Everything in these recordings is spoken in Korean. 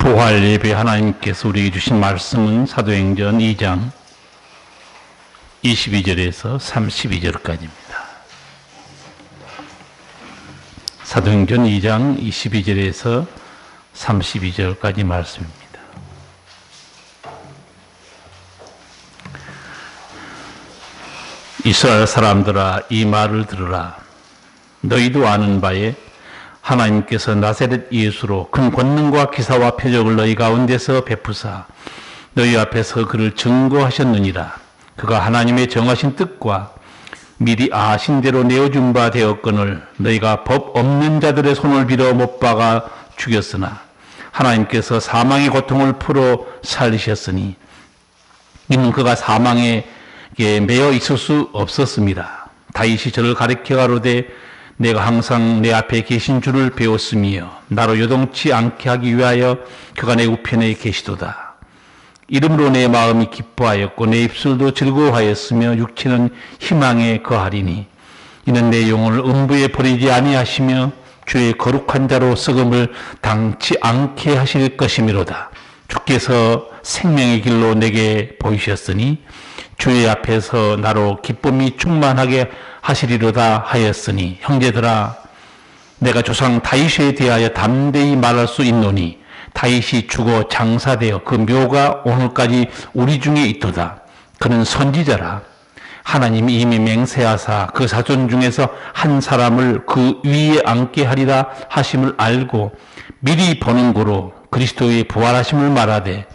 부활 예배 하나님께서 우리에게 주신 말씀은 사도행전 2장 22절에서 32절까지입니다. 사도행전 2장 22절에서 32절까지 말씀입니다. 이스라엘 사람들아, 이 말을 들으라. 너희도 아는 바에 하나님께서 나사렛 예수로 큰 권능과 기사와 표적을 너희 가운데서 베푸사 너희 앞에서 그를 증거하셨느니라. 그가 하나님의 정하신 뜻과 미리 아신 대로 내어준 바 되었거늘 너희가 법 없는 자들의 손을 빌어 못 박아 죽였으나 하나님께서 사망의 고통을 풀어 살리셨으니 이는 그가 사망에 매여 있을 수 없었습니다. 다윗이 저를 가리켜 가로되 내가 항상 내 앞에 계신 줄을 배웠으며 나로 요동치 않게 하기 위하여 그가 내 우편에 계시도다. 이름으로 내 마음이 기뻐하였고 내 입술도 즐거워하였으며 육체는 희망에 거하리니 이는 내 영혼을 음부에 버리지 아니하시며 주의 거룩한 자로 썩음을 당치 않게 하실 것이미로다. 주께서 생명의 길로 내게 보이셨으니 주의 앞에서 나로 기쁨이 충만하게 하시리로다 하였으니 형제들아, 내가 조상 다윗에 대하여 담대히 말할 수 있노니 다윗이 죽어 장사되어 그 묘가 오늘까지 우리 중에 있도다. 그는 선지자라. 하나님이 이미 맹세하사 그 사존 중에서 한 사람을 그 위에 앉게 하리라 하심을 알고 미리 보는 고로 그리스도의 부활하심을 말하되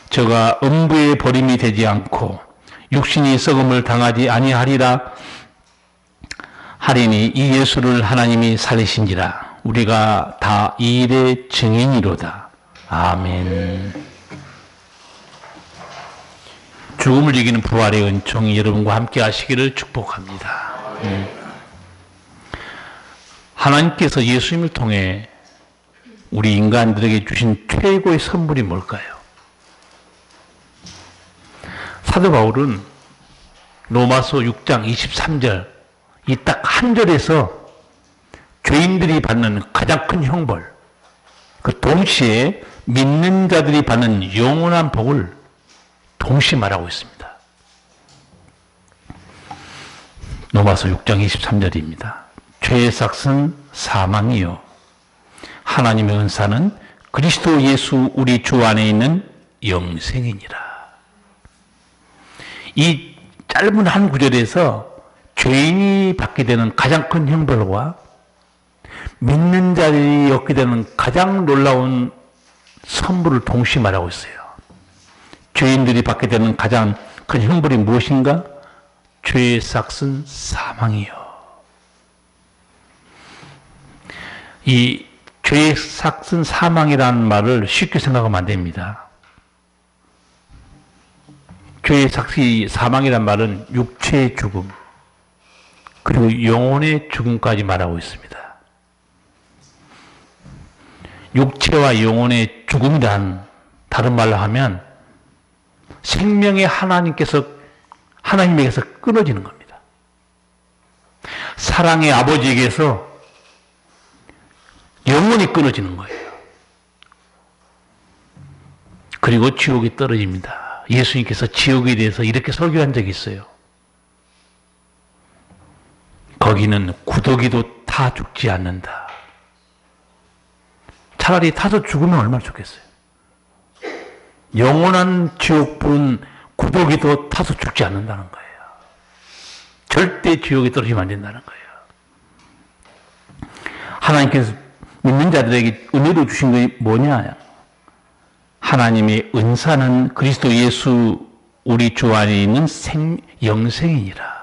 저가 음부에 버림이 되지 않고 육신이 썩음을 당하지 아니하리라 하리니 이 예수를 하나님이 살리신지라. 우리가 다 이 일의 증인이로다. 아멘. 죽음을 이기는 부활의 은총이 여러분과 함께 하시기를 축복합니다. 하나님께서 예수님을 통해 우리 인간들에게 주신 최고의 선물이 뭘까요? 사도 바울은 로마서 6장 23절 이 딱 한 절에서 죄인들이 받는 가장 큰 형벌, 그 동시에 믿는 자들이 받는 영원한 복을 동시에 말하고 있습니다. 로마서 6장 23절입니다. 죄의 삭은 사망이요 하나님의 은사는 그리스도 예수 우리 주 안에 있는 영생이니라. 이 짧은 한 구절에서 죄인이 받게 되는 가장 큰 형벌과 믿는 자들이 얻게 되는 가장 놀라운 선물을 동시에 말하고 있어요. 죄인들이 받게 되는 가장 큰 형벌이 무엇인가? 죄의 삭은 사망이요. 이 죄의 삭은 사망이라는 말을 쉽게 생각하면 안 됩니다. 죄의 삭이 사망이란 말은 육체의 죽음 그리고 영혼의 죽음까지 말하고 있습니다. 육체와 영혼의 죽음이란 다른 말로 하면 생명의 하나님에게서 끊어지는 겁니다. 사랑의 아버지에게서 영혼이 끊어지는 거예요. 그리고 지옥에 떨어집니다. 예수님께서 지옥에 대해서 이렇게 설교한 적이 있어요. 거기는 구더기도 타 죽지 않는다. 차라리 타서 죽으면 얼마나 좋겠어요. 영원한 지옥불은 구더기도 타서 죽지 않는다는 거예요. 절대 지옥에 떨어지면 안 된다는 거예요. 하나님께서 믿는 자들에게 은혜로 주신 것이 뭐냐? 하나님의 은사는 그리스도 예수 우리 주 안에 있는 영생이니라.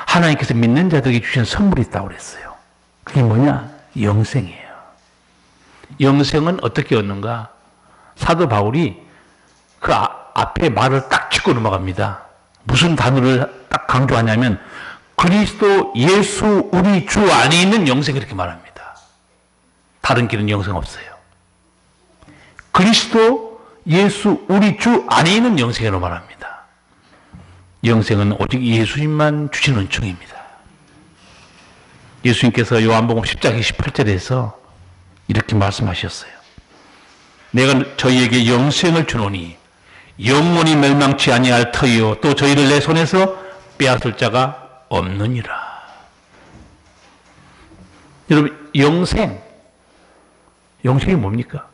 하나님께서 믿는 자들에게 주신 선물이 있다고 그랬어요. 그게 뭐냐? 영생이에요. 영생은 어떻게 얻는가? 사도 바울이 그 앞에 말을 딱 짚고 넘어갑니다. 무슨 단어를 딱 강조하냐면 그리스도 예수 우리 주 안에 있는 영생 이렇게 말합니다. 다른 길은 영생 없어요. 그리스도 예수 우리 주 안에 있는 영생으로 말합니다. 영생은 오직 예수님만 주신 은총입니다. 예수님께서 요한복음 10장 28절에서 이렇게 말씀하셨어요. 내가 저희에게 영생을 주노니 영원히 멸망치 아니할 터이요 또 저희를 내 손에서 빼앗을 자가 없느니라. 여러분, 영생이 뭡니까?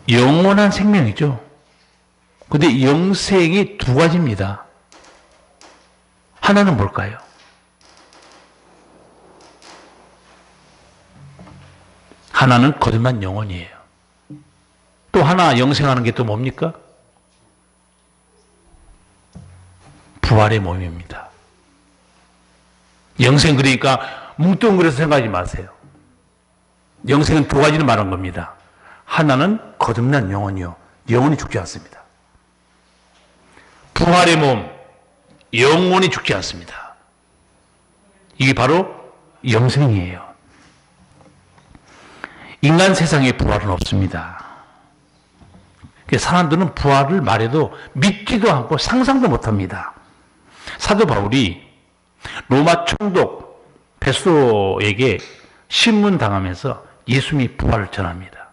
영원한 생명이죠. 근데 영생이 두 가지입니다. 하나는 뭘까요? 하나는 거듭난 영혼이에요. 또 하나 영생하는 게 또 뭡니까? 부활의 몸입니다. 영생 그러니까 뭉뚱그려서 생각하지 마세요. 영생은 두 가지를 말한 겁니다. 하나는 거듭난 영혼이요. 영혼이 죽지 않습니다. 부활의 몸, 영혼이 죽지 않습니다. 이게 바로 영생이에요. 인간 세상에 부활은 없습니다. 사람들은 부활을 말해도 믿지도 않고 상상도 못합니다. 사도 바울이 로마 총독 베스도에게 신문당하면서 예수님이 부활을 전합니다.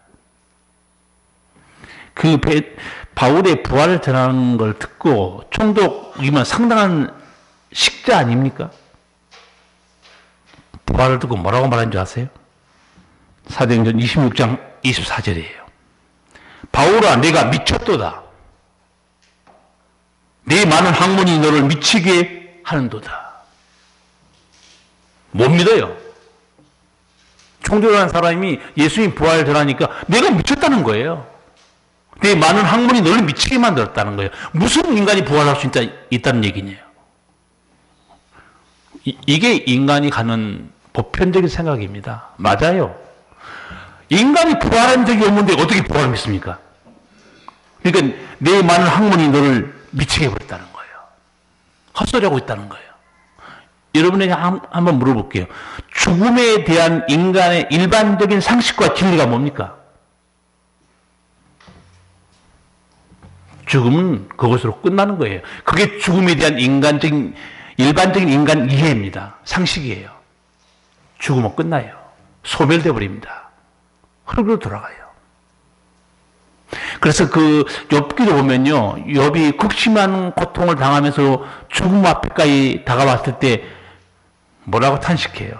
바울의 부활을 전하는 걸 듣고 총독이면 상당한 식자 아닙니까? 부활을 듣고 뭐라고 말한 줄 아세요? 사도행전 26장 24절이에요. 바울아 내가 미쳤도다. 네 많은 학문이 너를 미치게 하는도다. 못 믿어요. 총독이라는 사람이 예수님 부활을 전하니까 내가 미쳤다는 거예요. 내 많은 학문이 너를 미치게 만들었다는 거예요. 무슨 인간이 부활할 수 있다는 얘기냐. 이게 인간이 가는 보편적인 생각입니다. 맞아요. 인간이 부활한 적이 없는데 어떻게 부활을 믿습니까? 그러니까 내 많은 학문이 너를 미치게 해버렸다는 거예요. 헛소리하고 있다는 거예요. 여러분에게 한번 물어볼게요. 죽음에 대한 인간의 일반적인 상식과 진리가 뭡니까? 죽음은 그것으로 끝나는 거예요. 그게 죽음에 대한 일반적인 인간 이해입니다. 상식이에요. 죽으면 끝나요. 소멸돼 버립니다. 흙으로 돌아가요. 그래서 그 욥기도 보면요, 욥이 극심한 고통을 당하면서 죽음 앞에까지 다가왔을 때 뭐라고 탄식해요?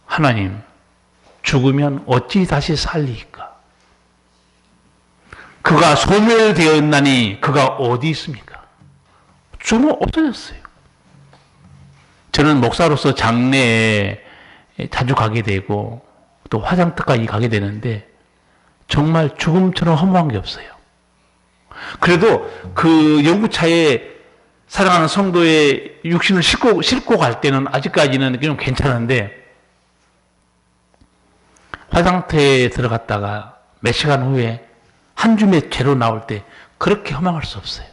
하나님, 죽으면 어찌 다시 살리까? 그가 소멸되었나니 그가 어디 있습니까? 죽으면 없어졌어요. 저는 목사로서 장례에 자주 가게 되고 또 화장터까지 가게 되는데 정말 죽음처럼 허무한 게 없어요. 그래도 그 연구차에 사랑하는 성도의 육신을 싣고 갈 때는 아직까지는 좀 괜찮은데 화장터에 들어갔다가 몇 시간 후에 한 줌의 죄로 나올 때 그렇게 허망할 수 없어요.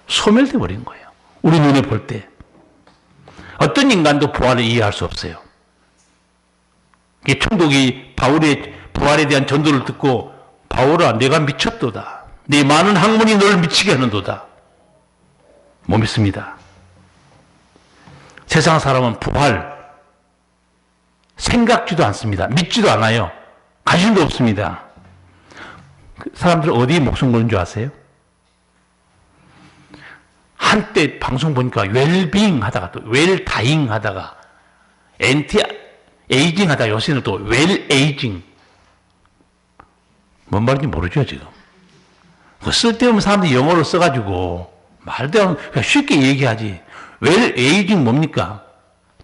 소멸돼 버린 거예요. 우리 눈에 볼 때. 어떤 인간도 부활을 이해할 수 없어요. 총독이 바울의 부활에 대한 전도를 듣고 바울아 내가 미쳤도다. 네 많은 학문이 너를 미치게 하는도다. 못 믿습니다. 세상 사람은 부활 생각지도 않습니다. 믿지도 않아요. 관심도 없습니다. 사람들 어디에 목숨 거는 줄 아세요? 한때 방송 보니까 웰빙 하다가 또 웰다잉 하다가 엔티 에이징 하다가 요새는 또 웰에이징. 뭔 말인지 모르죠 지금. 쓸데없는 사람들이 영어를 써가지고 말도 안 그냥 쉽게 얘기하지. 웰에이징 뭡니까?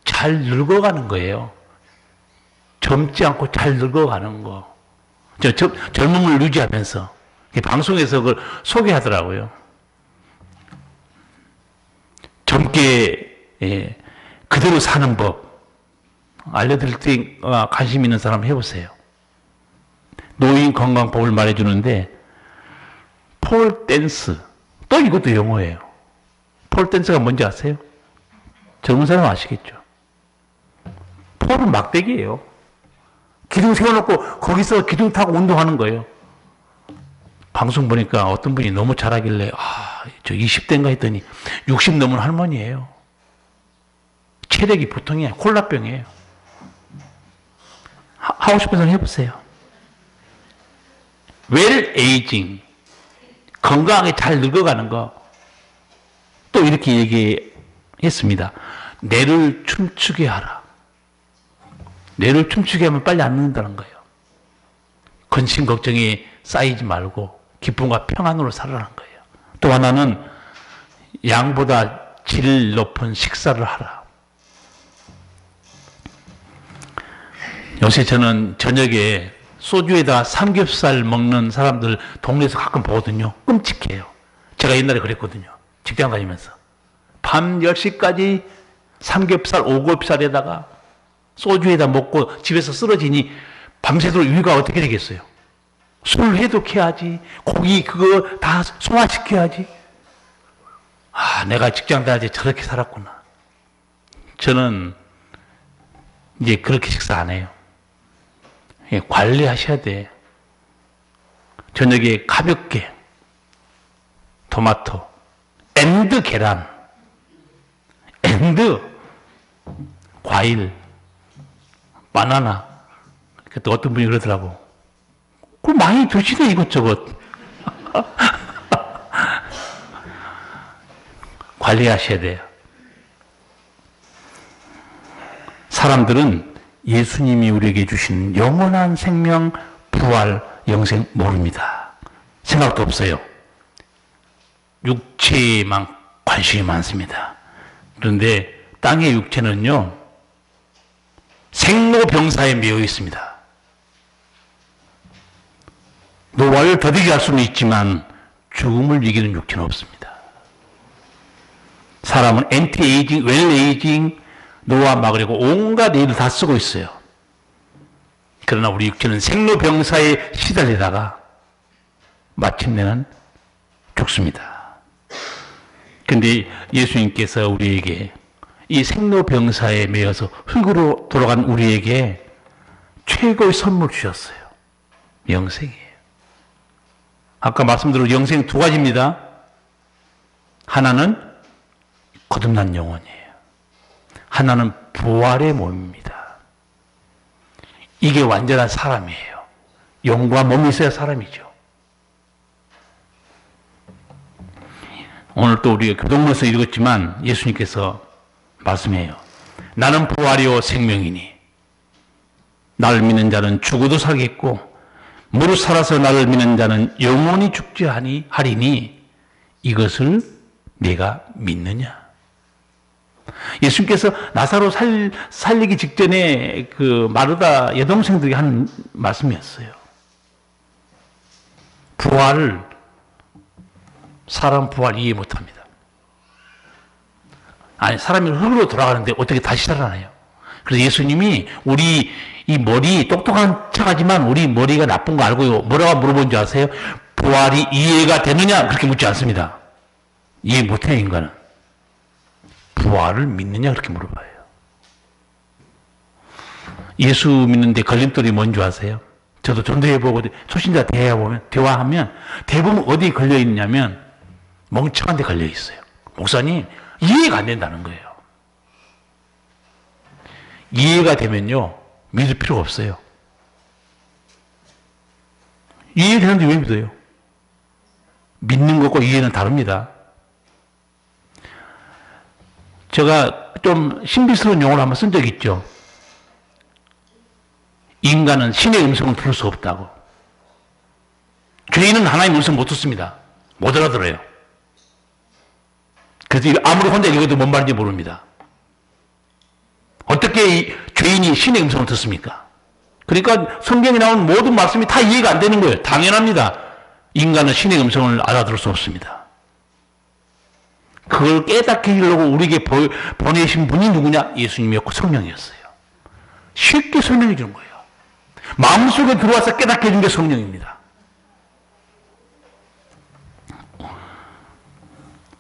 잘 늙어가는 거예요. 젊지 않고 잘 늙어가는 거. 젊음을 유지하면서 방송에서 그걸 소개하더라고요. 젊게 그대로 사는 법 알려드릴 때 관심 있는 사람 해보세요. 노인 건강법을 말해주는데 폴 댄스 또 이것도 영어예요. 폴 댄스가 뭔지 아세요? 젊은 사람 아시겠죠? 폴은 막대기예요. 기둥 세워놓고 거기서 기둥 타고 운동하는 거예요. 방송 보니까 어떤 분이 너무 잘하길래 저 20대인가 했더니 60 넘은 할머니예요. 체력이 보통이 아니에요. 콜라병이에요. 하고 싶은 사람 해보세요. 웰 에이징, 건강하게 잘 늙어가는 거. 또 이렇게 얘기했습니다. 뇌를 춤추게 하라. 뇌를 춤추게 하면 빨리 안 늙는다는 거예요. 근심 걱정이 쌓이지 말고 기쁨과 평안으로 살아라는 거예요. 또 하나는 양보다 질 높은 식사를 하라. 요새 저는 저녁에 소주에다 삼겹살 먹는 사람들 동네에서 가끔 보거든요. 끔찍해요. 제가 옛날에 그랬거든요. 직장 다니면서. 밤 10시까지 삼겹살, 오겹살에다가 소주에다 먹고 집에서 쓰러지니 밤새도록 위가 어떻게 되겠어요? 술 해독해야지. 고기 그거 다 소화시켜야지. 아, 내가 직장 다닐 때 저렇게 살았구나. 저는 이제 그렇게 식사 안 해요. 관리하셔야 돼. 저녁에 가볍게 토마토, 앤드 계란, 앤드 과일, 바나나. 또 어떤 분이 그러더라고. 그거 많이 드시네 이것저것. 관리하셔야 돼요. 사람들은 예수님이 우리에게 주신 영원한 생명, 부활, 영생 모릅니다. 생각도 없어요. 육체에만 관심이 많습니다. 그런데 땅의 육체는요, 생로병사에 매여 있습니다. 노화를 더디게 할 수는 있지만 죽음을 이기는 육체는 없습니다. 사람은 엔티에이징, 웰에이징, 노화 막으려고 온갖 일을 다 쓰고 있어요. 그러나 우리 육체는 생로병사에 시달리다가 마침내는 죽습니다. 그런데 예수님께서 우리에게 이 생로병사에 매여서 흙으로 돌아간 우리에게 최고의 선물 주셨어요. 영생이에요. 아까 말씀드린 영생 두 가지입니다. 하나는 거듭난 영혼이에요. 하나는 부활의 몸입니다. 이게 완전한 사람이에요. 영과 몸이 있어야 사람이죠. 오늘 또 우리가 교동문에서 읽었지만 예수님께서 말씀해요. 나는 부활이요 생명이니 나를 믿는 자는 죽어도 살겠고 무릇 살아서 나를 믿는 자는 영원히 죽지 하리니 이것을 내가 믿느냐? 예수님께서 나사로 살리기 직전에 그 마르다 여동생들에게 하는 말씀이었어요. 부활을 사람 부활 이해 못합니다. 아니 사람이 흙으로 돌아가는데 어떻게 다시 살아나요? 그래서 예수님이 우리 이 머리 똑똑한 척하지만 우리 머리가 나쁜 거 알고요. 뭐라고 물어본 줄 아세요? 부활이 이해가 되느냐? 그렇게 묻지 않습니다. 이해 못해요 인간은. 부활을 믿느냐 그렇게 물어봐요. 예수 믿는데 걸림돌이 뭔지 아세요? 저도 전도해보고 초신자 대화하면 대부분 어디에 걸려있냐면 멍청한 데 걸려있어요. 목사님 이해가 안 된다는 거예요. 이해가 되면요 믿을 필요가 없어요. 이해되는데 왜 믿어요? 믿는 것과 이해는 다릅니다. 제가 좀 신비스러운 용어를 한번 쓴 적이 있죠. 인간은 신의 음성을 들을 수 없다고. 죄인은 하나님의 음성을 못 듣습니다. 못 알아들어요. 그래서 아무리 혼자 읽어도 뭔 말인지 모릅니다. 어떻게 죄인이 신의 음성을 듣습니까? 그러니까 성경에 나온 모든 말씀이 다 이해가 안 되는 거예요. 당연합니다. 인간은 신의 음성을 알아들을 수 없습니다. 그걸 깨닫게 하려고 우리에게 보내신 분이 누구냐? 예수님이었고 성령이었어요. 쉽게 설명해 주는 거예요. 마음속에 들어와서 깨닫게 해준 게 성령입니다.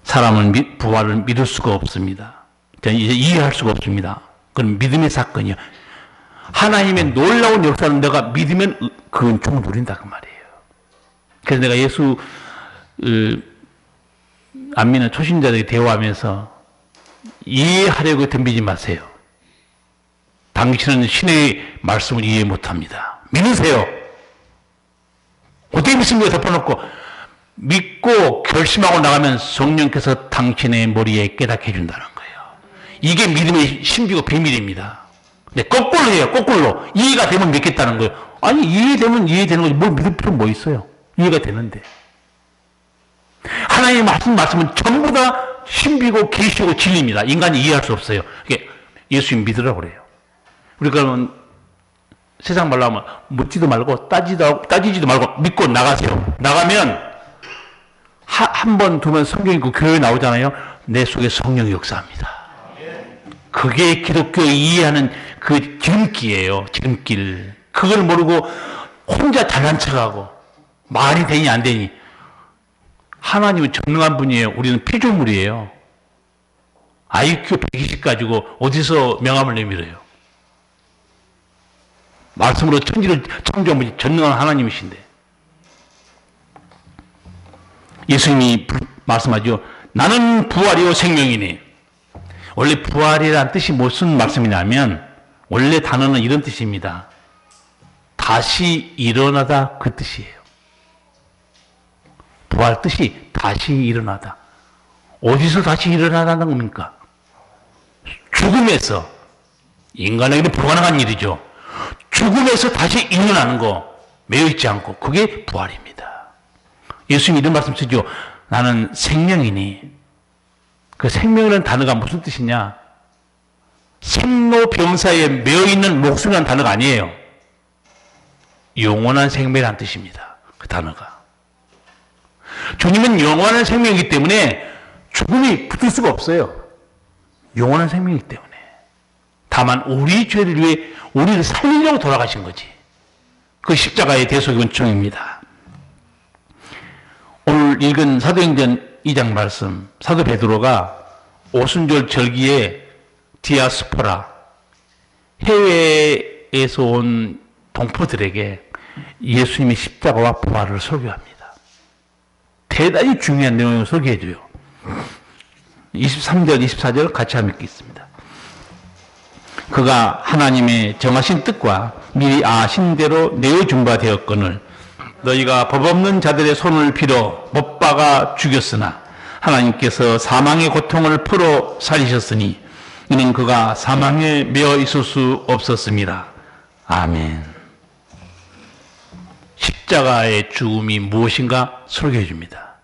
사람은 부활을 믿을 수가 없습니다. 이제 이해할 수가 없습니다. 그건 믿음의 사건이요. 하나님의 놀라운 역사는 내가 믿으면 그 은총을 누린다 그 말이에요. 그래서 내가 예수 안 믿는 초신자들에게 대화하면서 이해하려고 덤비지 마세요. 당신은 신의 말씀을 이해 못합니다. 믿으세요. 어떻게 믿습니까? 덮어놓고 믿고 결심하고 나가면 성령께서 당신의 머리에 깨닫게 해준다는 거예요. 이게 믿음의 신비고 비밀입니다. 근데 거꾸로 해요. 거꾸로. 이해가 되면 믿겠다는 거예요. 아니 이해되면 이해되는 거지 뭘 믿을 필요 뭐 있어요. 이해가 되는데. 하나님의 말씀은 전부 다 신비고 계시고 진리입니다. 인간이 이해할 수 없어요. 예수님 믿으라고 그래요. 우리 그러면 세상 말로 하면 묻지도 말고 따지지도 말고 믿고 나가세요. 나가면 한 번, 두 번 성경 읽고 교회 나오잖아요. 내 속에 성령이 역사합니다. 그게 기독교 이해하는 그 지름길이에요. 지름길. 그걸 모르고 혼자 잘난 척하고 말이 되니 안 되니. 하나님은 전능한 분이에요. 우리는 피조물이에요. IQ 120 가지고 어디서 명함을 내밀어요. 말씀으로 천지를 창조한 분이 전능한 하나님이신데. 예수님이 말씀하죠. 나는 부활이요 생명이니. 원래 부활이라는 뜻이 무슨 말씀이냐면 원래 단어는 이런 뜻입니다. 다시 일어나다 그 뜻이에요. 부활 뜻이 다시 일어나다. 어디서 다시 일어나다는 겁니까? 죽음에서. 인간에게는 불가능한 일이죠. 죽음에서 다시 일어나는 거 매여 있지 않고 그게 부활입니다. 예수님이 이런 말씀 쓰죠. 나는 생명이니. 그 생명이라는 단어가 무슨 뜻이냐? 생로병사에 매여있는 목숨이라는 단어가 아니에요. 영원한 생명이라는 뜻입니다. 그 단어가. 주님은 영원한 생명이기 때문에 죽음이 붙을 수가 없어요. 영원한 생명이기 때문에. 다만 우리 죄를 위해 우리를 살리려고 돌아가신 거지. 그 십자가의 대속의 은총입니다. 오늘 읽은 사도행전 2장 말씀, 사도 베드로가 오순절 절기에 디아스포라, 해외에서 온 동포들에게 예수님의 십자가와 부활을 설교합니다. 대단히 중요한 내용을 설교해줘요. 23절, 24절 같이 한번 읽겠습니다. 그가 하나님의 정하신 뜻과 미리 아신 대로 내어준 바 되었거늘 너희가 법 없는 자들의 손을 빌어 못 박아 죽였으나 하나님께서 사망의 고통을 풀어 살리셨으니 이는 그가 사망에 매어 있을 수 없었습니다. 아멘. 십자가의 죽음이 무엇인가 설교해 줍니다.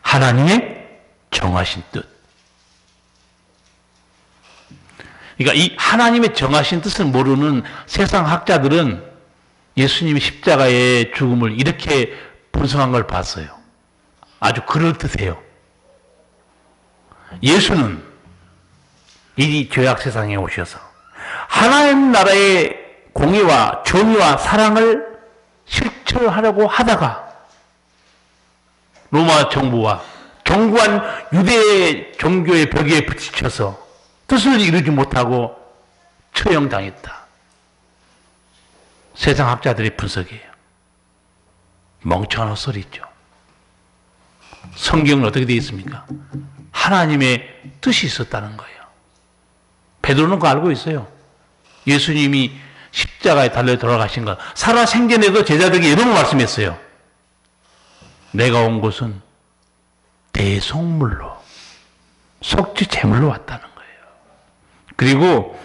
하나님의 정하신 뜻. 그러니까 이 하나님의 정하신 뜻을 모르는 세상 학자들은 예수님이 십자가의 죽음을 이렇게 분석한 걸 봤어요. 아주 그럴듯해요. 예수는 이 죄악 세상에 오셔서 하나님 나라의 공의와 정의와 사랑을 실천하려고 하다가 로마 정부와 견고한 유대 종교의 벽에 부딪혀서 뜻을 이루지 못하고 처형당했다. 세상 학자들의 분석이에요. 멍청한 헛소리죠. 성경은 어떻게 되어 있습니까? 하나님의 뜻이 있었다는 거예요. 베드로는 그거 알고 있어요. 예수님이 십자가에 달려 돌아가신 것. 살아 생전에도 제자들에게 이런 거 말씀했어요. 내가 온 곳은 대속물로, 속죄 제물로 왔다는 거예요. 그리고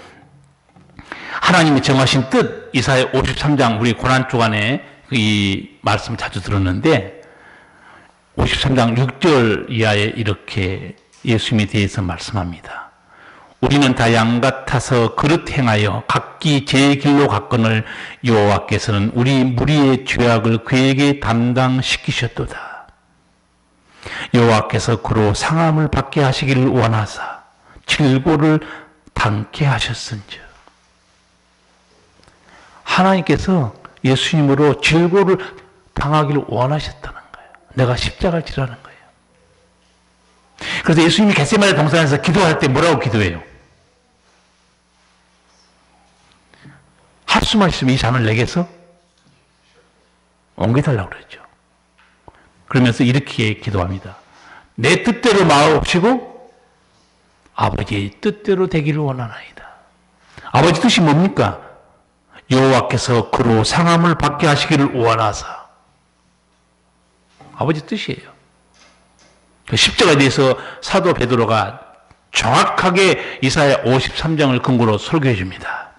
하나님이 정하신 뜻, 이사야 53장 우리 고난 주간에 이 말씀 자주 들었는데 53장 6절 이하에 이렇게 예수님에 대해서 말씀합니다. 우리는 다 양 같아서 그릇 행하여 각기 제 길로 갔거늘 여호와께서는 우리 무리의 죄악을 그에게 담당시키셨도다. 여호와께서 그로 상함을 받게 하시기를 원하사 질고를 당케 하셨은즉. 하나님께서 예수님으로 질고를 당하기를 원하셨다는 거예요. 내가 십자가를 지라는 거예요. 그래서 예수님이 겟세마네 동산에서 기도할 때 뭐라고 기도해요? 할 수만 있으면 이 잔을 내게서 옮겨달라고 그랬죠. 그러면서 이렇게 기도합니다. 내 뜻대로 마옵시고 아버지의 뜻대로 되기를 원하나이다. 아버지 뜻이 뭡니까? 여호와께서 그로 상함을 받게 하시기를 원하사. 아버지 뜻이에요. 십자가에 대해서 사도 베드로가 정확하게 이사야 53장을 근거로 설교해 줍니다.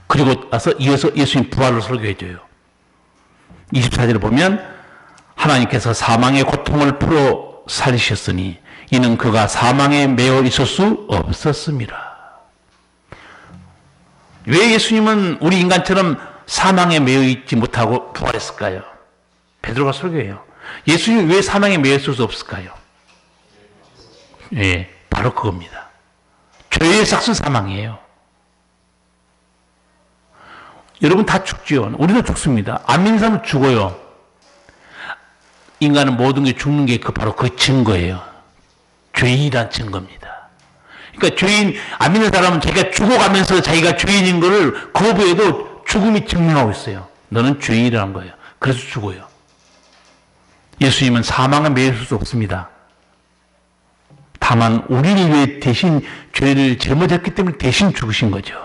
그리고 나서 이어서 예수님 부활을 설교해 줘요. 24절을 보면 하나님께서 사망의 고통을 풀어 살리셨으니 이는 그가 사망에 매여 있을 수 없었습니다. 왜 예수님은 우리 인간처럼 사망에 매여 있지 못하고 부활했을까요? 베드로가 설교해요. 예수님이 왜 사망에 매여 있을 수 없을까요? 예, 바로 그겁니다. 죄의 삭은 사망이에요. 여러분 다 죽죠. 우리도 죽습니다. 안 믿는 사람은 죽어요. 인간은 모든 게 죽는 게 바로 그 증거예요. 죄인이란 증거입니다. 그러니까 죄인, 안 믿는 사람은 자기가 죽어가면서 자기가 죄인인 것을 거부해도 죽음이 증명하고 있어요. 너는 죄인이라는 거예요. 그래서 죽어요. 예수님은 사망에 매일 수 없습니다. 다만 우리를 위해 대신 죄를 짊어졌기 때문에 대신 죽으신 거죠.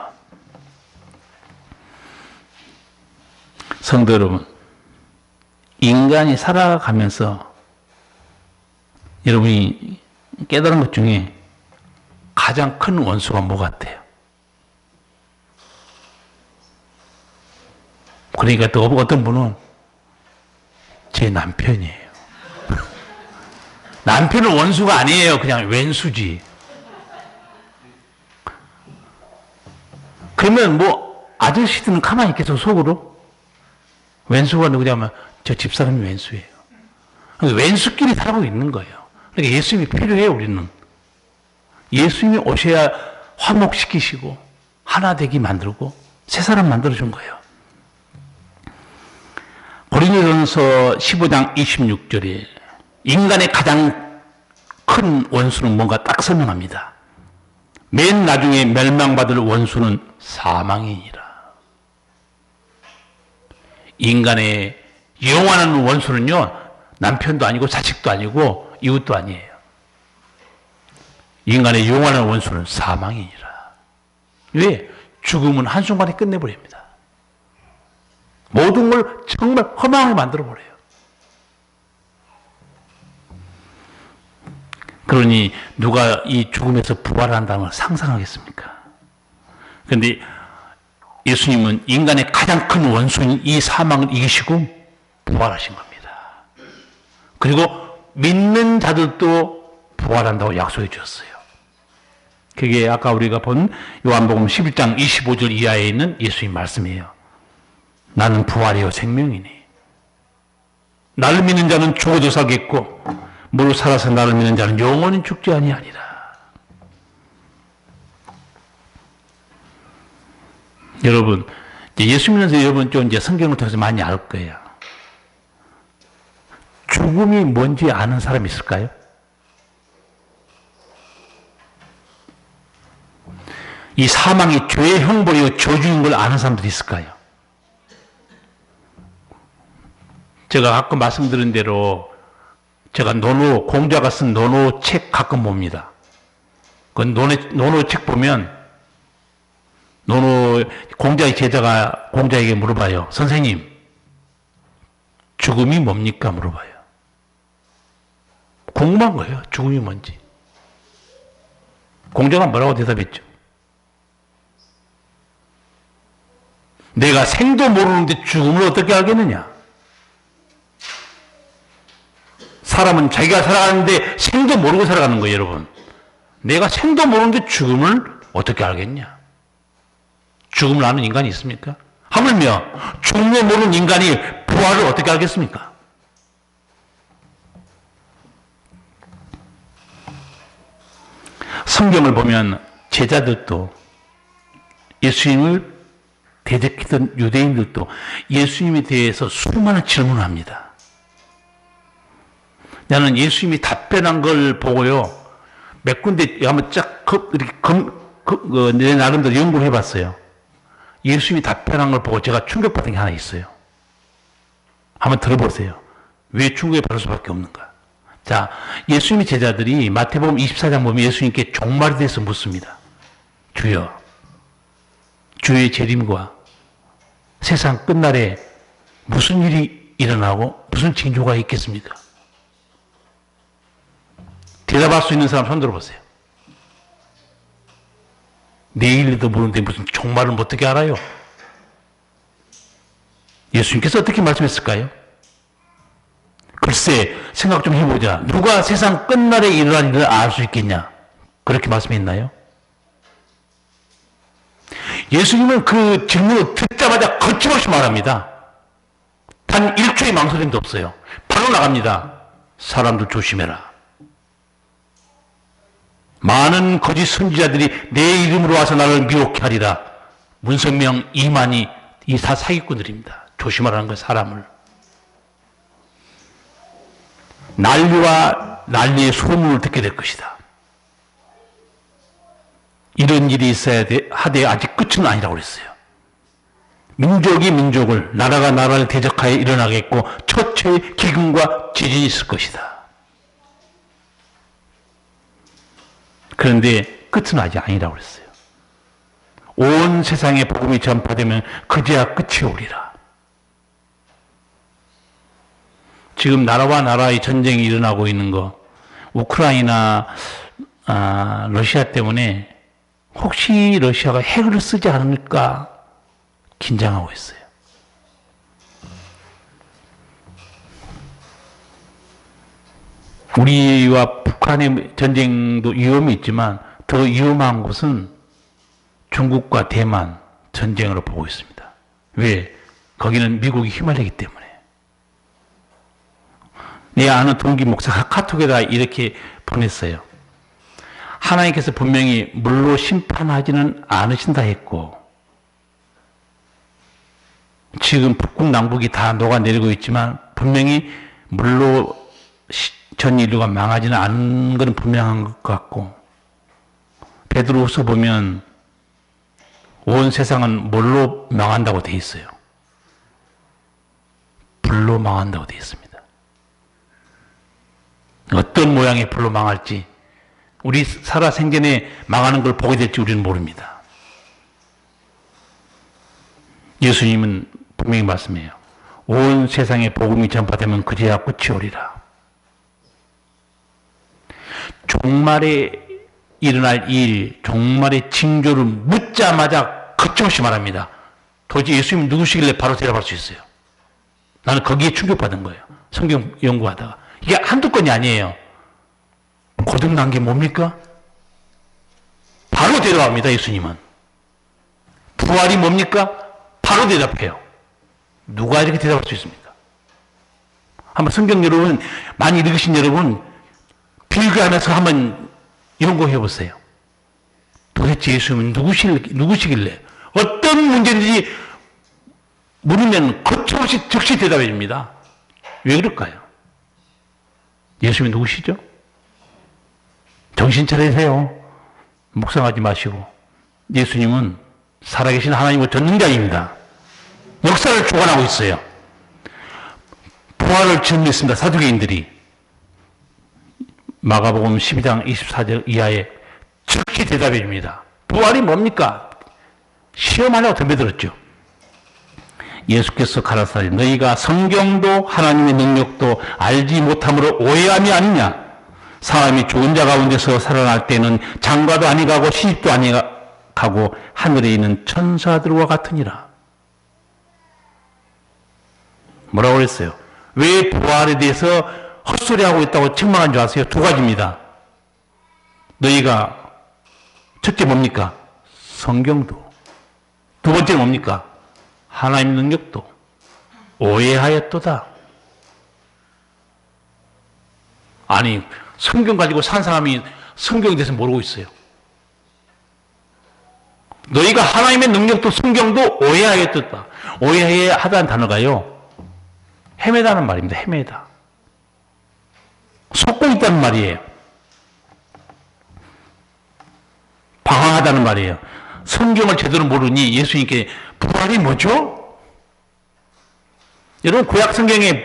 성도 여러분, 인간이 살아가면서 여러분이 깨달은 것 중에 가장 큰 원수가 뭐 같아요? 그러니까 또 어떤 분은 제 남편이에요. 남편은 원수가 아니에요. 그냥 왼수지. 그러면 뭐 아저씨들은 가만히 있겠어 속으로? 왼수가 누구냐면 저 집사람이 왼수예요. 왼수끼리 살아가고 있는 거예요. 그러니까 예수님이 필요해요. 우리는. 예수님이 오셔야 화목시키시고 하나 되게 만들고 새 사람 만들어준 거예요. 고린도전서 15장 26절에 인간의 가장 큰 원수는 뭔가 딱 설명합니다. 맨 나중에 멸망받을 원수는 사망이니라. 인간의 영원한 원수는요, 남편도 아니고 자식도 아니고 이웃도 아니에요. 인간의 영원한 원수는 사망이니라. 왜? 죽음은 한순간에 끝내버립니다. 모든 걸 정말 허망하게 만들어버려요. 그러니 누가 이 죽음에서 부활한다는 걸 상상하겠습니까? 그런데 예수님은 인간의 가장 큰 원수인 이 사망을 이기시고 부활하신 겁니다. 그리고 믿는 자들도 부활한다고 약속해 주셨어요. 그게 아까 우리가 본 요한복음 11장 25절 이하에 있는 예수님 말씀이에요. 나는 부활이요 생명이니 나를 믿는 자는 죽어도 살겠고 무릇 살아서 나를 믿는 자는 영원히 죽지 아니하리라. 여러분, 예수 믿는 여러분 좀 이제 성경을 통해서 많이 알 거예요. 죽음이 뭔지 아는 사람이 있을까요? 이 사망이 죄의 형벌이요 저주인 걸 아는 사람들이 있을까요? 제가 가끔 말씀드린 대로 제가 공자가 쓴 논어 책 가끔 봅니다. 그 논어 책 보면 공자의 제자가 공자에게 물어봐요. 선생님, 죽음이 뭡니까? 물어봐요. 궁금한 거예요. 죽음이 뭔지. 공자가 뭐라고 대답했죠? 내가 생도 모르는데 죽음을 어떻게 알겠느냐? 사람은 자기가 살아가는데 생도 모르고 살아가는 거예요, 여러분. 내가 생도 모르는데 죽음을 어떻게 알겠냐? 죽음을 아는 인간이 있습니까? 하물며 죽음을 모르는 인간이 부활을 어떻게 알겠습니까? 성경을 보면 제자들도 예수님을 대적했던 유대인들도 예수님에 대해서 수많은 질문을 합니다. 나는 예수님이 답변한 걸 보고요, 몇 군데 한번 쫙 내 나름대로 연구를 해봤어요. 예수님이 답변한 걸 보고 제가 충격받은 게 하나 있어요. 한번 들어보세요. 왜 충격을 받을 수밖에 없는가? 자, 예수님의 제자들이 마태복음 24장 보면 예수님께 종말에 대해서 묻습니다. 주여, 주의 재림과 세상 끝날에 무슨 일이 일어나고 무슨 징조가 있겠습니까? 대답할 수 있는 사람 손 들어보세요. 내일도 모르는데 무슨 종말은 어떻게 알아요? 예수님께서 어떻게 말씀했을까요? 글쎄, 생각 좀 해보자. 누가 세상 끝날에 일어날 일을 알 수 있겠냐? 그렇게 말씀했나요? 예수님은 그 질문을 듣자마자 거침없이 말합니다. 단 1초의 망설임도 없어요. 바로 나갑니다. 사람들 조심해라. 많은 거짓 선지자들이 내 이름으로 와서 나를 미혹해 하리라. 문선명, 이만희, 이 다 사기꾼들입니다. 조심하라는 거예요, 사람을. 난리와 난리의 소문을 듣게 될 것이다. 이런 일이 있어야 하되 아직 끝은 아니라고 그랬어요. 민족이 민족을, 나라가 나라를 대적하여 일어나겠고 처처의 기근과 지진이 있을 것이다. 그런데 끝은 아직 아니라고 그랬어요. 온 세상에 복음이 전파되면 그제야 끝이 오리라. 지금 나라와 나라의 전쟁이 일어나고 있는 거, 우크라이나, 러시아 때문에 혹시 러시아가 핵을 쓰지 않을까 긴장하고 있어요. 우리와 북한의 전쟁도 위험이 있지만 더 위험한 것은 중국과 대만 전쟁으로 보고 있습니다. 왜? 거기는 미국이 휘말리기 때문에. 내 아는 동기 목사가 카톡에다 이렇게 보냈어요. 하나님께서 분명히 물로 심판하지는 않으신다 했고, 지금 북극 남북이 다 녹아내리고 있지만 분명히 물로 전 인류가 망하지는 않은 것은 분명한 것 같고, 베드로후서 보면 온 세상은 뭘로 망한다고 돼 있어요? 불로 망한다고 돼 있습니다. 어떤 모양의 불로 망할지, 우리 살아생전에 망하는 걸 보게 될지 우리는 모릅니다. 예수님은 분명히 말씀해요. 온 세상에 복음이 전파되면 그제야 끝이 오리라. 종말에 일어날 일, 종말의 징조를 묻자마자 거침없이 말합니다. 도대체 예수님이 누구시길래 바로 대답할 수 있어요? 나는 거기에 충격받은 거예요. 성경 연구하다가. 이게 한두 건이 아니에요. 거듭난 게 뭡니까? 바로 대답합니다, 예수님은. 부활이 뭡니까? 바로 대답해요. 누가 이렇게 대답할 수 있습니까? 한번 성경 여러분, 많이 읽으신 여러분, 비교하면서 한번 연구해 보세요. 도대체 예수님은 누구시길래 어떤 문제든지 물으면 거침없이 즉시 대답해 줍니다. 왜 그럴까요? 예수님이 누구시죠? 정신 차리세요. 묵상하지 마시고. 예수님은 살아계신 하나님의 전능자입니다. 역사를 주관하고 있어요. 부활을 증명했습니다. 사두개인들이. 마가복음 12장 24절 이하에 즉시 대답해 줍니다. 부활이 뭡니까? 시험하려고 덤벼들었죠. 예수께서 가라사대 너희가 성경도 하나님의 능력도 알지 못함으로 오해함이 아니냐. 사람이 죽은 자 가운데서 살아날 때는 장가도 아니가고 시집도 아니가고 하늘에 있는 천사들과 같으니라. 뭐라고 그랬어요? 왜 부활에 대해서 헛소리하고 있다고 책망한 줄 아세요? 두 가지입니다. 너희가 첫째 뭡니까? 성경도. 두 번째 뭡니까? 하나님 능력도 오해하였도다. 아니, 성경 가지고 산 사람이 성경에 대해서 모르고 있어요. 너희가 하나님의 능력도 성경도 오해하였도다. 오해하다는 단어가요, 헤매다는 말입니다. 헤매다. 속고 있다는 말이에요. 방황하다는 말이에요. 성경을 제대로 모르니 예수님께 부활이 뭐죠? 여러분, 구약 성경에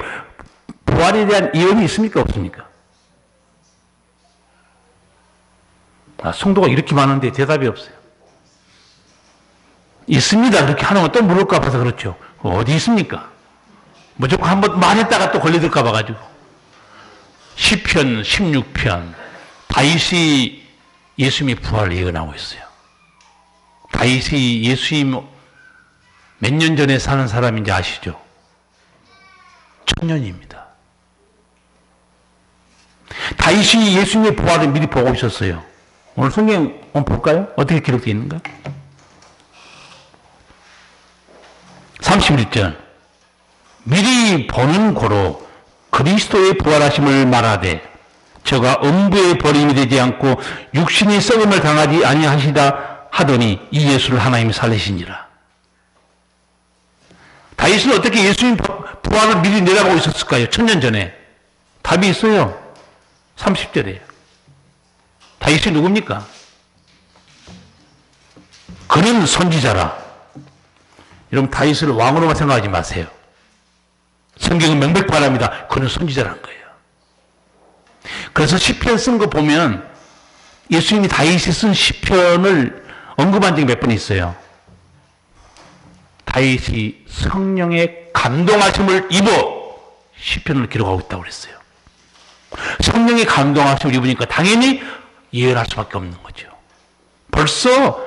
부활에 대한 예언이 있습니까? 없습니까? 성도가 이렇게 많은데 대답이 없어요. 있습니다. 그렇게 하는 건 또 물을까 봐서 그렇죠. 어디 있습니까? 무조건 한번 말했다가 또 걸려들까 봐가지고. 시편 16편 다윗이 예수님의 부활을 예언하고 있어요. 다윗이 예수님 몇 년 전에 사는 사람인지 아시죠? 1000년입니다. 다윗이 예수님의 부활을 미리 보고 있었어요. 오늘 성경 한번 볼까요? 어떻게 기록되어 있는가? 31절 미리 보는 고로 그리스도의 부활하심을 말하되 저가 음부에 버림이 되지 않고 육신이 썩음을 당하지 아니하시다 하더니 이 예수를 하나님이 살리시니라. 다윗은 어떻게 예수님 부활을 미리 내다보고 있었을까요? 1000년 전에. 답이 있어요. 30절에. 다윗이 누굽니까? 그는 선지자라. 여러분 다윗을 왕으로만 생각하지 마세요. 성경은 명백발합니다. 그는 선지자라는 거예요. 그래서 시편 쓴 거 보면 예수님이 다윗이 쓴 시편을 언급한 적이 몇 번 있어요. 다윗이 성령의 감동하심을 입어 시편을 기록하고 있다고 그랬어요. 성령의 감동하심을 입으니까 당연히 예언할 수밖에 없는 거죠. 벌써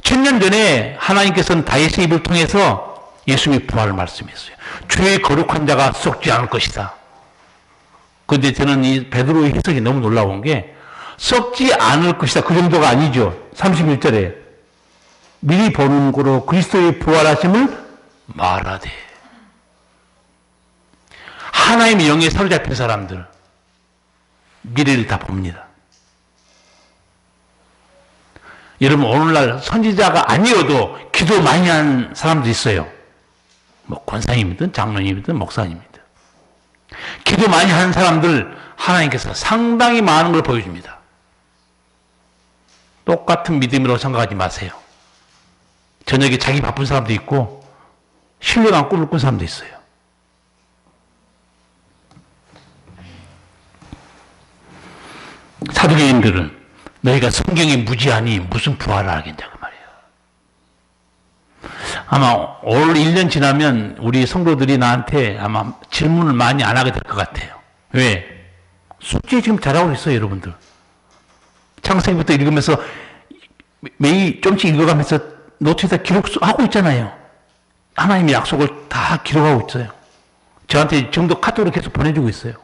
1000년 전에 하나님께서는 다윗의 입을 통해서 예수님의 부활을 말씀했어요. 죄의 거룩한 자가 썩지 않을 것이다. 그런데 저는 이 베드로의 해석이 너무 놀라운 게 썩지 않을 것이다. 그 정도가 아니죠. 31절에 미리 보는 거로 그리스도의 부활하심을 말하되. 하나님의 영에 사로잡힌 사람들 미래를 다 봅니다. 여러분 오늘날 선지자가 아니어도 기도 많이 한 사람도 있어요. 뭐 권사님이든 장로님이든 목사님이든. 기도 많이 하는 사람들 하나님께서 상당히 많은 걸 보여줍니다. 똑같은 믿음이라고 생각하지 마세요. 저녁에 자기 바쁜 사람도 있고 신령한 꿈을 꾼 사람도 있어요. 사두개인들은 너희가 성경이 무지하니 무슨 부활을 하겠냐 그 말이에요. 아마 올 1년 지나면 우리 성도들이 나한테 아마 질문을 많이 안 하게 될 것 같아요. 왜? 숙제 지금 잘하고 있어요, 여러분들. 창세기부터 읽으면서 매일 좀씩 읽어가면서 노트에다 기록하고 있잖아요. 하나님의 약속을 다 기록하고 있어요. 저한테 지금도 카톡으로 계속 보내주고 있어요.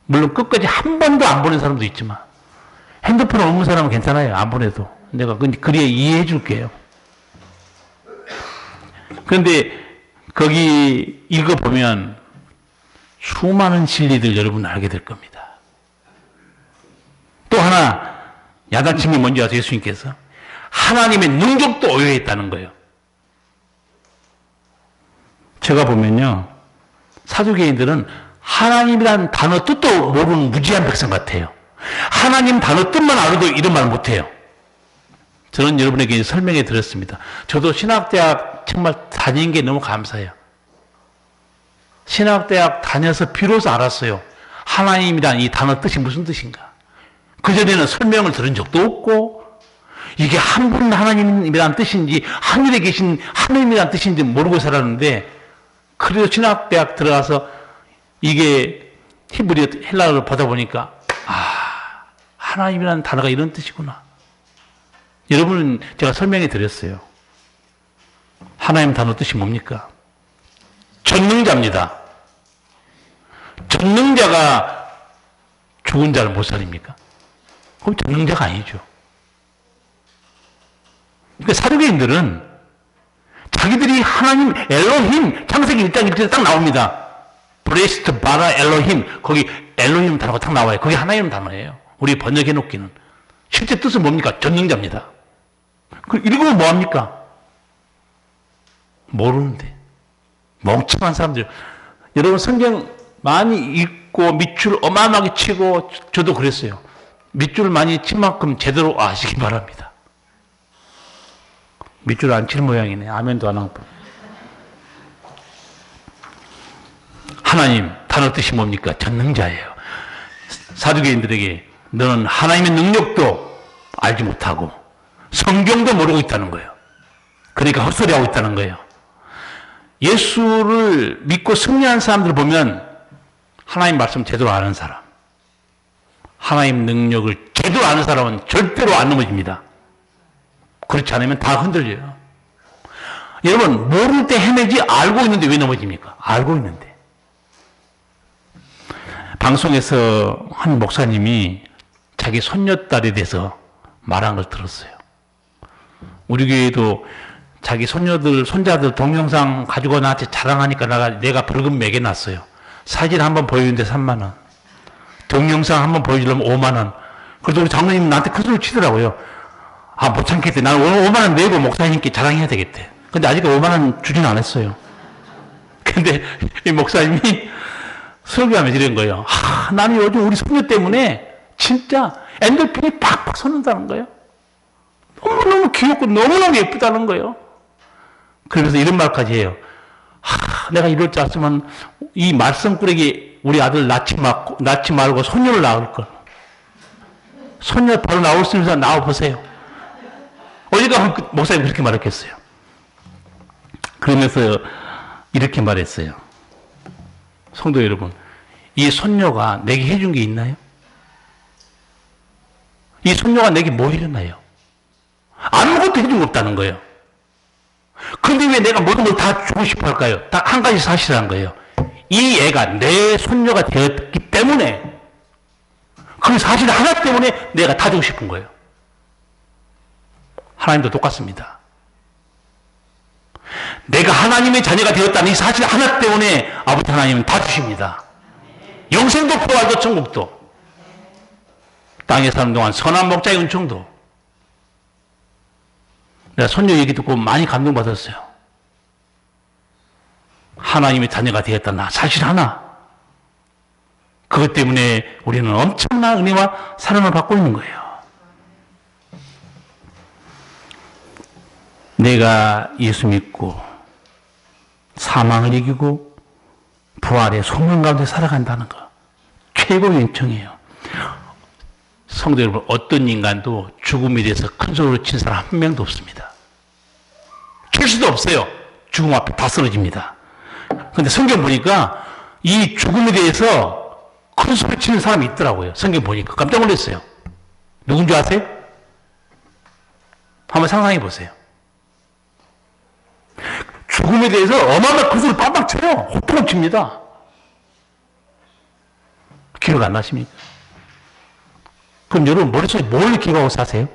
물론 끝까지 한 번도 안 보낸 사람도 있지만 핸드폰 없는 사람은 괜찮아요. 안 보내도. 내가 그리에 이해해 줄게요. 그런데 거기 읽어보면 수많은 진리들 여러분 알게 될 겁니다. 또 하나 야단친 게 뭔지 아세요? 예수님께서 하나님의 능력도 오해했다는 거예요. 제가 보면요 사두개인들은 하나님이라는 단어 뜻도 모르는 무지한 백성 같아요. 하나님 단어 뜻만 알아도 이런 말 못해요. 저는 여러분에게 설명해 드렸습니다. 저도 신학대학 정말 다닌 게 너무 감사해요. 신학대학 다녀서 비로소 알았어요. 하나님이란 이 단어 뜻이 무슨 뜻인가. 그전에는 설명을 들은 적도 없고 이게 한 분 하나님이란 뜻인지 하늘에 계신 하나님이란 뜻인지 모르고 살았는데 그래도 신학대학 들어가서 이게 히브리어 헬라어를 보다 보니까 하나님이라는 단어가 이런 뜻이구나. 여러분은 제가 설명해 드렸어요. 하나님 단어 뜻이 뭡니까? 전능자입니다. 전능자가 죽은 자를 못 살립니까? 그럼 전능자가 아니죠. 그러니까 사두개인들은 자기들이 하나님 엘로힘 창세기 1장 1절에 딱 나옵니다. 브레스트 바라 엘로힘 거기 엘로힘 단어가 딱 나와요. 그게 하나님 단어예요. 우리 번역해 놓기는. 실제 뜻은 뭡니까? 전능자입니다. 그 읽으면 뭐합니까? 모르는데. 멍청한 사람들. 여러분 성경 많이 읽고 밑줄 어마어마하게 치고 저도 그랬어요. 밑줄 많이 친 만큼 제대로 아시기 바랍니다. 밑줄 안 칠 모양이네. 아멘도 안 하고. 하나님 단어 뜻이 뭡니까? 전능자예요. 사두개인들에게 너는 하나님의 능력도 알지 못하고 성경도 모르고 있다는 거예요. 그러니까 헛소리하고 있다는 거예요. 예수를 믿고 승리한 사람들 보면 하나님 말씀 제대로 아는 사람, 하나님 능력을 제대로 아는 사람은 절대로 안 넘어집니다. 그렇지 않으면 다 흔들려요. 여러분, 모를 때 헤매지 알고 있는데 왜 넘어집니까? 알고 있는데. 방송에서 한 목사님이 자기 손녀딸에 대해서 말한 걸 들었어요. 우리 교회도 자기 손자들 동영상 가지고 나한테 자랑하니까 내가 벌금 매겨놨어요. 사진 한번 보여주는데 3만 원. 동영상 한번 보여주려면 5만 원. 그래도 우리 장로님 나한테 큰 소리 치더라고요. 아, 못 참겠대. 나는 오늘 5만 원 내고 목사님께 자랑해야 되겠대. 근데 아직 5만 원 주진 않았어요. 근데 이 목사님이 설교하면서 이런 거예요. 나는 요즘 우리 손녀 때문에 진짜 엔돌핀이 팍팍 솟는다는 거예요. 너무너무 귀엽고 너무너무 예쁘다는 거예요. 그러면서 이런 말까지 해요. 내가 이럴 줄 알았으면 이 말썽꾸러기 우리 아들 낳지 말고 손녀를 낳을 걸. 손녀 바로 나올 수 있는 사람 나와보세요. 어디가 목사님 그렇게 말했겠어요. 그러면서 이렇게 말했어요. 성도 여러분, 이 손녀가 내게 해준 게 있나요? 이 손녀가 내게 뭐 해줬나요? 아무것도 해준 거 없다는 거예요. 그런데 왜 내가 모든 걸 다 주고 싶어 할까요? 딱 한 가지 사실이라는 거예요. 이 애가 내 손녀가 되었기 때문에, 그 사실 하나 때문에 내가 다 주고 싶은 거예요. 하나님도 똑같습니다. 내가 하나님의 자녀가 되었다는 이 사실 하나 때문에 아버지 하나님은 다 주십니다. 영생도 부활도 천국도, 땅에 사는 동안 선한 목자의 은총도. 내가 손녀 얘기 듣고 많이 감동받았어요. 하나님의 자녀가 되었다. 사실 하나. 그것 때문에 우리는 엄청난 은혜와 사랑을 받고 있는 거예요. 내가 예수 믿고 사망을 이기고 부활의 소망 가운데 살아간다는 것. 최고의 은총이에요. 성도 여러분, 어떤 인간도 죽음에 대해서 큰 소리로 친 사람 한 명도 없습니다. 칠 수도 없어요. 죽음 앞에 다 쓰러집니다. 그런데 성경 보니까 이 죽음에 대해서 큰 소리 치는 사람이 있더라고요. 성경 보니까 깜짝 놀랐어요. 누군지 아세요? 한번 상상해 보세요. 죽음에 대해서 어마어마한 큰 소리 빵빵 쳐요. 호통을 칩니다. 기억 안 나십니까? 그럼 여러분 머릿속에 뭘 기억하고 사세요?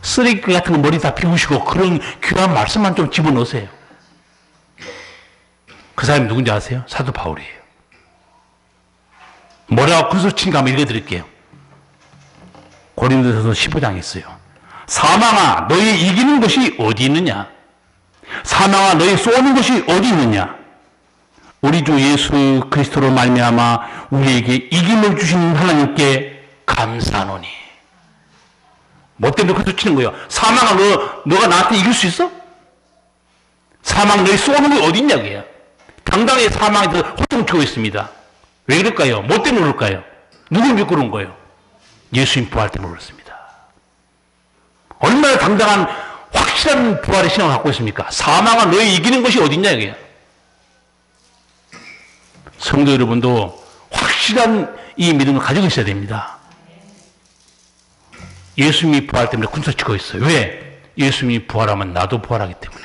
쓰레기 같은 거 머리 다 비우시고 그런 귀한 말씀만 좀 집어넣으세요. 그 사람이 누군지 아세요? 사도 바울이에요. 뭐라고 큰 소리 친가 한번 읽어드릴게요. 고린도서서 15장 있어요. 사망아, 너희 이기는 것이 어디 있느냐? 사망아, 너희 쏘는 것이 어디 있느냐? 우리 주 예수 그리스도로 말미암아 우리에게 이김을 주신 하나님께 감사하노니. 뭐 때문에 그렇게 치는 거예요? 사망아, 너가 나한테 이길 수 있어? 사망, 너희 쏘는 게 어디 있냐, 그게. 당당히 사망에서 호통치고 있습니다. 왜 그럴까요? 뭐 때문에 그럴까요? 누구 믿고 그런 거예요? 예수님 부활 때문에 그렇습니다. 얼마나 당당한 확실한 부활의 신앙을 갖고 있습니까? 사망아, 너희 이기는 것이 어디 있냐, 이게. 성도 여러분도 확실한 이 믿음을 가지고 있어야 됩니다. 예수님이 부활 때문에 군소치고 있어요. 왜? 예수님이 부활하면 나도 부활하기 때문에.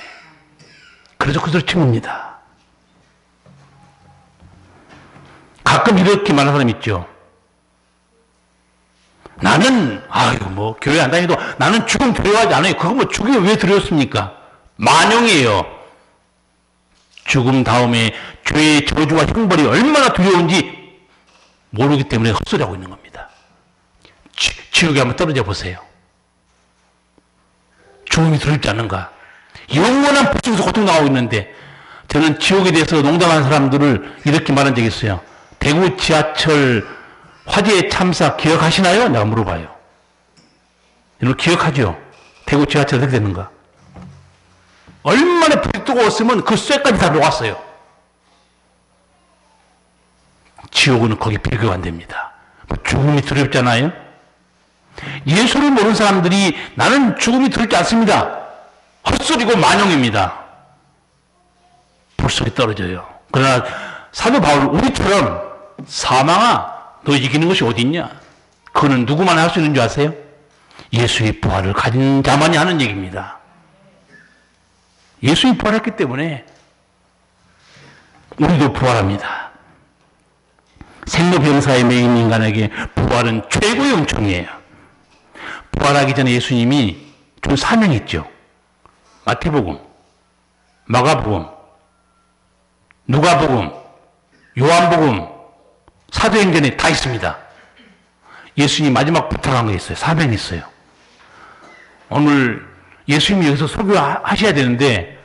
그래서 군소리 친 겁니다. 가끔 이렇게 말하는 사람 있죠. 나는 교회 안 다니도 나는 죽음 두려워하지 않아요. 그거 뭐 죽음이 왜 두려웠습니까? 만용이에요. 죽음 다음에 죄의 저주와 형벌이 얼마나 두려운지 모르기 때문에 헛소리하고 있는 겁니다. 지옥에 한번 떨어져 보세요. 죽음이 두렵지 않는가? 영원한 불중에서 고통당하고 있는데, 저는 지옥에 대해서 농담하는 사람들을 이렇게 말한 적이 있어요. 대구 지하철 화재 참사 기억하시나요? 내가 물어봐요. 여러분 기억하죠? 대구 지하철 어떻게 됐는가? 얼마나 불이 뜨거웠으면 그 쇠까지 다 녹았어요. 지옥은 거기 비교가 안 됩니다. 죽음이 두렵잖아요? 예수를 모르는 사람들이 나는 죽음이 두렵지 않습니다. 헛소리고 만용입니다. 불속에 떨어져요. 그러나 사도 바울 우리처럼 사망아 너 이기는 것이 어디 있냐? 그거는 누구만 할 수 있는 줄 아세요? 예수의 부활을 가진 자만이 하는 얘기입니다. 예수의 부활했기 때문에 우리도 부활합니다. 생로병사에 매인 인간에게 부활은 최고의 은총이에요. 부활하기 전에 예수님이 좀 사명이 있죠. 마태복음, 마가복음, 누가복음, 요한복음, 사도행전에 다 있습니다. 예수님이 마지막 부탁한 거 있어요. 사명이 있어요. 오늘 예수님이 여기서 설교하셔야 되는데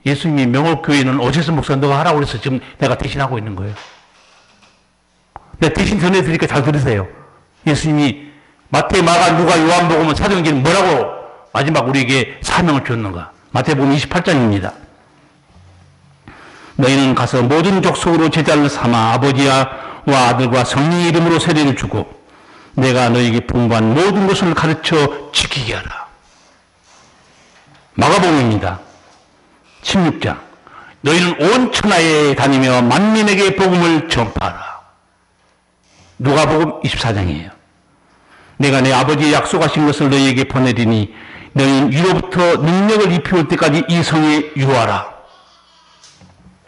예수님이 명옥교회는 오재수 목사 너가 하라고 그래서 지금 내가 대신하고 있는 거예요. 내가 대신 전해드리니까 잘 들으세요. 예수님이 마태, 마가, 누가, 요한복음은 사도행전은 뭐라고 마지막 우리에게 사명을 줬는가? 마태복음 28장입니다. 너희는 가서 모든 족속으로 제자를 삼아 아버지와 아들과 성령의 이름으로 세례를 주고 내가 너희에게 분부한 모든 것을 가르쳐 지키게 하라. 마가복음입니다. 16장. 너희는 온 천하에 다니며 만민에게 복음을 전파하라. 누가복음 24장이에요. 내가 내 아버지의 약속하신 것을 너희에게 보내리니 너희는 위로부터 능력을 입혀올 때까지 이 성에 유하라.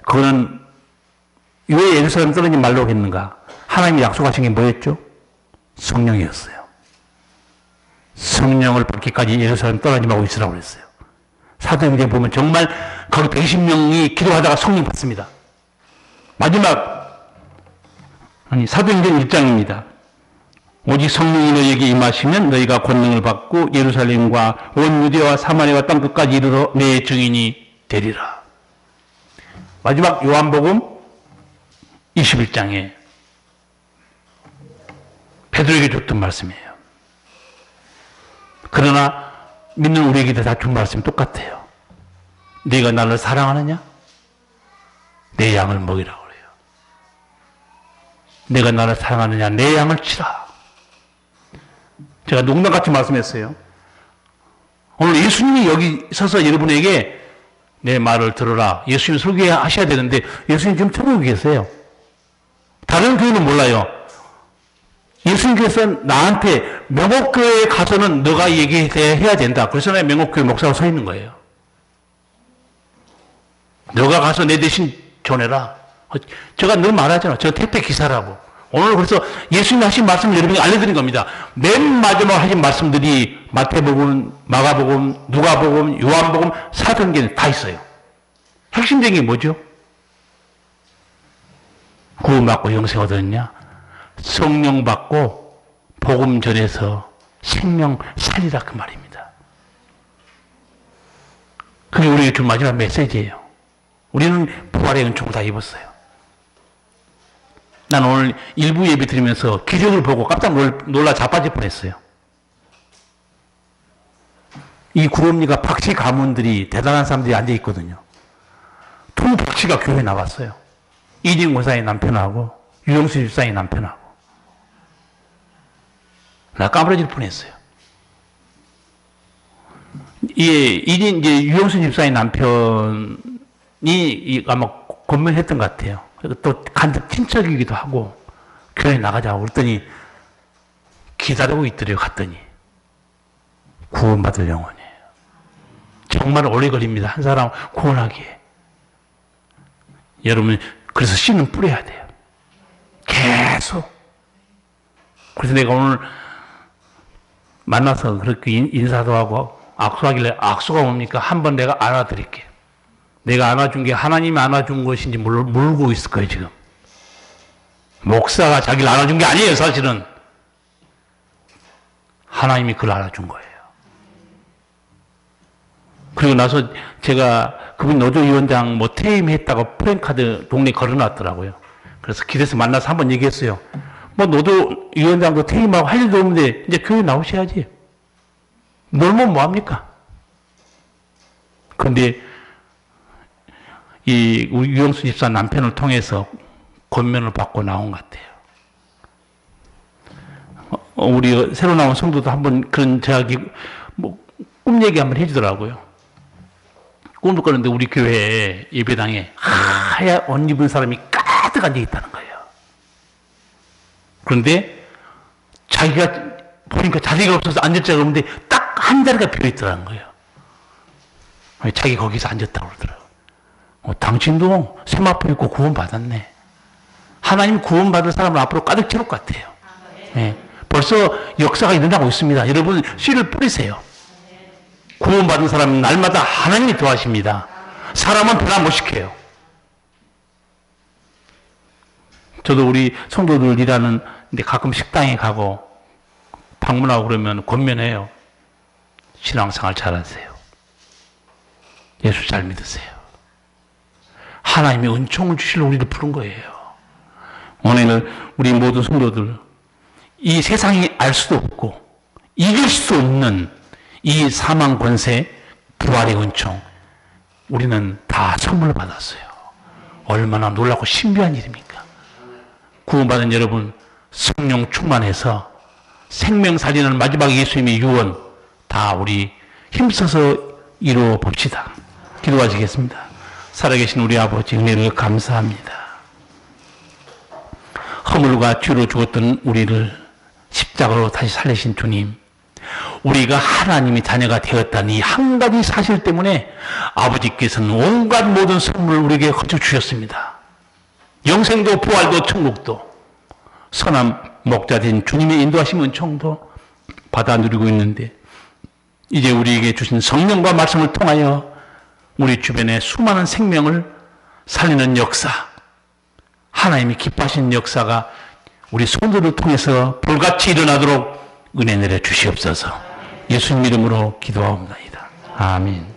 그거는 왜 예루살렘 떨어진 말로 했는가? 하나님이 약속하신 게 뭐였죠? 성령이었어요. 성령을 받기까지 예루살렘 떠나지 말고 있으라고 그랬어요. 사도행전 보면 정말 거기 120명이 기도하다가 성령 받습니다. 마지막 사도행전 1장입니다. 오직 성령이 너희에게 임하시면 너희가 권능을 받고 예루살렘과 온 유대와 사마리아와 땅끝까지 이르러 내 증인이 되리라. 마지막 요한복음 21장에 베드로에게 줬던 말씀이에요. 그러나 믿는 우리에게도 다 준 말씀이 똑같아요. 네가 나를 사랑하느냐? 내 양을 먹이라고 그래요. 내가 나를 사랑하느냐? 내 양을 치라. 제가 농담같이 말씀했어요. 오늘 예수님이 여기 서서 여러분에게 내 말을 들어라. 예수님 설교하셔야 되는데 예수님 지금 천국에 계세요. 다른 교회는 몰라요. 예수님께서 나한테 명옥교회에 가서는 너가 얘기해야 된다. 그래서 내가 명옥교회 목사로 서 있는 거예요. 너가 가서 내 대신 전해라. 제가 늘 말하잖아요. 저 택배 기사라고. 오늘 그래서 예수님이 하신 말씀을 여러분에게 알려드린 겁니다. 맨 마지막 하신 말씀들이 마태복음, 마가복음, 누가복음, 요한복음, 사도행전에 다 있어요. 핵심적인 게 뭐죠? 구원받고 영생 얻었냐? 성령 받고 복음 전해서 생명 살리라 그 말입니다. 그게 우리에게 준 마지막 메시지예요. 우리는 부활의 은총을 다 입었어요. 난 오늘 일부 예배 드리면서 기적을 보고 깜짝 놀라 자빠질 뻔했어요. 이 구름니가 박씨 가문들이 대단한 사람들이 앉아 있거든요. 두 박씨가 교회에 나왔어요. 이진 권사의 남편하고 유영수 집사의 남편하고. 나 까무러질 뻔했어요. 이제 유영수 집사의 남편이 아마 권면했던 것 같아요. 또 간접 친척이기도 하고 교회 나가자고 그랬더니 기다리고 있더래요. 갔더니 구원받을 영혼이에요. 정말 오래 걸립니다. 한 사람 구원하기에. 여러분 그래서 씨는 뿌려야 돼요. 계속. 그래서 내가 오늘 만나서 그렇게 인사도 하고 악수하길래 악수가 뭡니까? 한번 내가 안아드릴게요. 내가 안아준 게 하나님이 안아준 것인지 모르고 있을 거예요, 지금. 목사가 자기를 안아준 게 아니에요, 사실은. 하나님이 그걸 안아준 거예요. 그리고 나서 제가 그분 노조위원장 뭐 퇴임했다고 프랭카드 동네에 걸어놨더라고요. 그래서 길에서 만나서 한번 얘기했어요. 뭐 노조위원장도 퇴임하고 할 일도 없는데 이제 교회 나오셔야지. 놀면 뭐합니까? 그런데 우리 유영수 집사 남편을 통해서 권면을 받고 나온 것 같아요. 우리 새로 나온 성도도 한번 그런 저기 꿈 얘기 한번 해주더라고요. 꿈을 꿨는데 우리 교회 예배당에 하얀 옷 입은 사람이 가득 앉아 있다는 거예요. 그런데 자기가 보니까 자리가 없어서 앉을 자가 없는데 딱 한 자리가 비어 있더라는 거예요. 자기 거기서 앉았다고 그러더라고요. 당신도 세마포 입고 구원받았네. 하나님 구원받을 사람을 앞으로 가득 채울 것 같아요. 네. 벌써 역사가 일어나고 있습니다. 여러분 씨를 뿌리세요. 구원받은 사람은 날마다 하나님이 도와십니다. 사람은 변화 못 시켜요. 저도 우리 성도들 일하는 데 가끔 식당에 가고 방문하고 그러면 권면해요. 신앙생활 잘하세요. 예수 잘 믿으세요. 하나님이 은총을 주시려고 우리를 부른 거예요. 오늘 우리 모든 성도들 이 세상이 알 수도 없고 이길 수 없는 이 사망 권세 부활의 은총 우리는 다 선물로 받았어요. 얼마나 놀랍고 신비한 일입니까? 구원받은 여러분 성령 충만해서 생명 살리는 마지막 예수님의 유언 다 우리 힘써서 이루어 봅시다. 기도하시겠습니다. 살아계신 우리 아버지 은혜를 감사합니다. 허물과 죄로 죽었던 우리를 십자가로 다시 살리신 주님, 우리가 하나님의 자녀가 되었다는 이 한 가지 사실 때문에 아버지께서는 온갖 모든 선물을 우리에게 거저 주셨습니다. 영생도 부활도 천국도 선한 목자 된 주님의 인도하심 은총도 받아 누리고 있는데 이제 우리에게 주신 성령과 말씀을 통하여 우리 주변의 수많은 생명을 살리는 역사, 하나님이 기뻐하시는 역사가 우리 성도를 통해서 불같이 일어나도록 은혜 내려 주시옵소서. 예수님 이름으로 기도하옵나이다. 아멘.